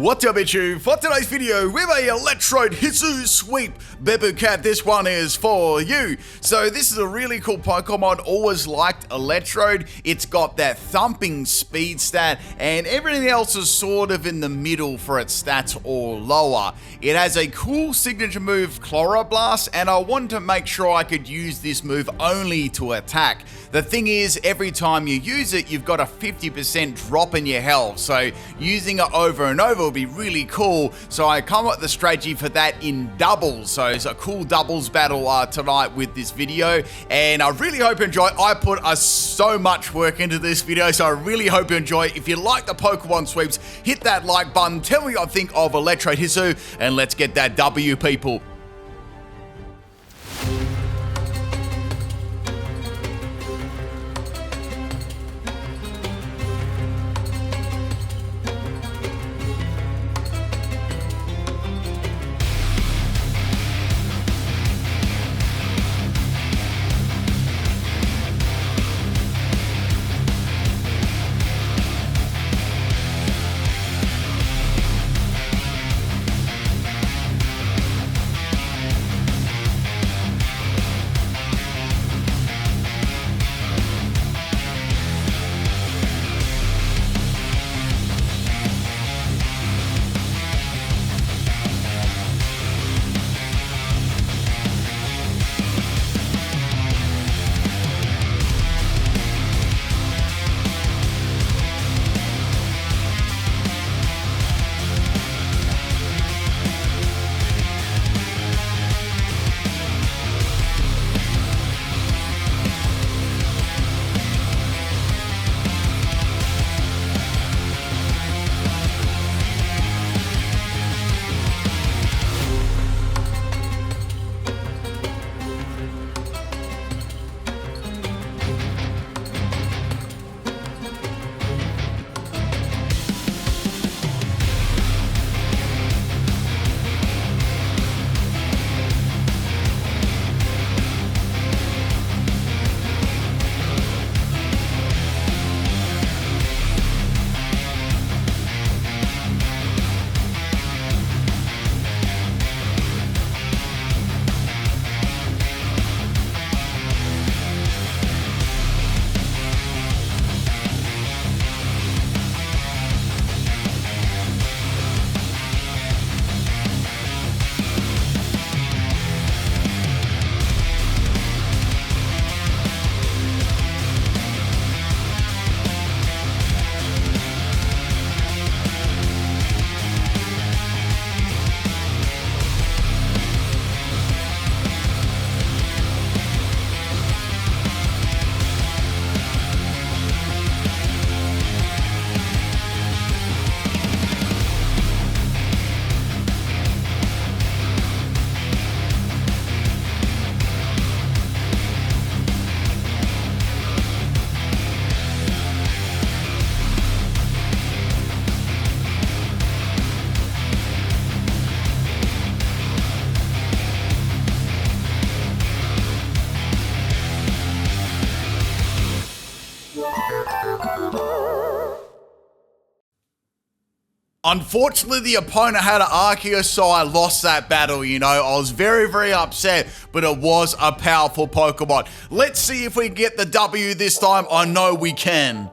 What's up, YouTube? For today's video, we have a Electrode Hisui sweep. Beppu Cat, this one is for you. So this is a really cool Pokemon. Always liked Electrode. It's got that thumping speed stat, and everything else is sort of in the middle for its stats or lower. It has a cool signature move, Chloroblast, and I wanted to make sure I could use this move only to attack. The thing is, every time you use it, you've got a 50% drop in your health, so using it over and over will be really cool. So I come up with the strategy for that in doubles. So it's a cool doubles battle tonight with this video, and I really hope you enjoy. I put so much work into this video, so I really hope you enjoy. If you like the Pokemon sweeps, hit that like button, tell me what I think of Electrode Hisui, and let's get that W, people. Unfortunately, the opponent had an Arceus, so I lost that battle, you know. I was very, very upset, but it was a powerful Pokemon. Let's see if we can get the W this time. I know we can.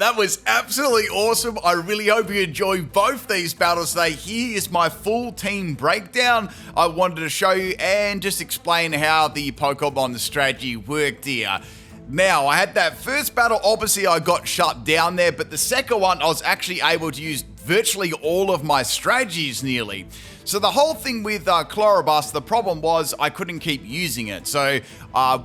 That was absolutely awesome. I really hope you enjoyed both these battles today. Here is my full team breakdown. I wanted to show you and just explain how the Pokemon strategy worked here. Now, I had that first battle, obviously I got shut down there, but the second one I was actually able to use virtually all of my strategies nearly. So the whole thing with Chloroblast, the problem was I couldn't keep using it. So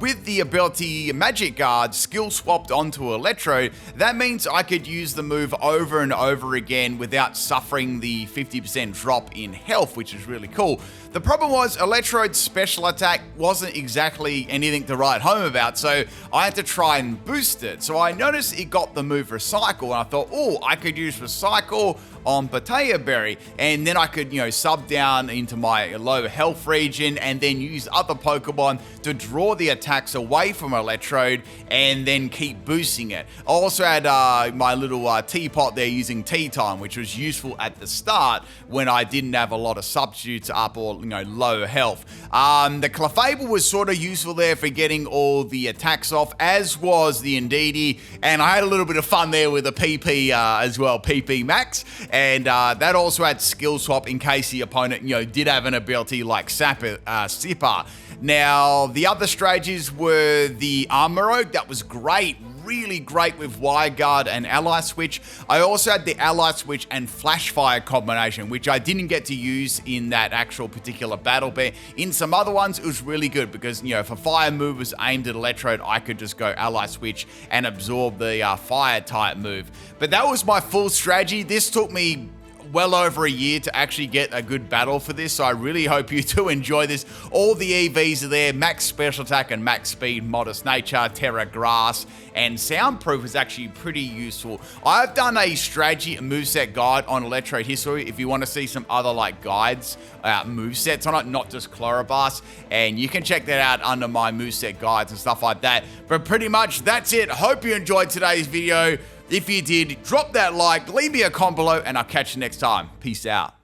with the ability Magic Guard skill swapped onto Electrode, that means I could use the move over and over again without suffering the 50% drop in health, which is really cool. The problem was Electrode's special attack wasn't exactly anything to write home about, so I had to try and boost it. So I noticed it got the move Recycle, and I thought, oh, I could use Recycle on Potato Berry, and then I could, sub down into my low health region and then use other Pokemon to draw the attacks away from Electrode and then keep boosting it. I also had my little teapot there using Tea Time, which was useful at the start when I didn't have a lot of substitutes up or low health. The Clefable was sort of useful there for getting all the attacks off, as was the Indeedee, and I had a little bit of fun there with the PP as well, PP Max, and that also had skill swap in case the opponent did have an ability like Sipper. Now, the other strategies were the Armorogue. That was great, really great with Wire Guard and Ally Switch. I also had the Ally Switch and Flash Fire combination, which I didn't get to use in that actual particular battle, but in some other ones, it was really good because, if a fire move was aimed at Electrode, I could just go Ally Switch and absorb the fire type move. But that was my full strategy. This took me well over a year to actually get a good battle for this, so I really hope you do enjoy this. All the EVs are there: max special attack and max speed, modest nature, terra grass, and soundproof is actually pretty useful. I've done a strategy and moveset guide on Electrode Hisui if you want to see some other guides, movesets on it, not just Chloroblast, and you can check that out under my moveset guides and stuff like that. But pretty much that's it. Hope you enjoyed today's video. If you did, drop that like, leave me a comment below, and I'll catch you next time. Peace out.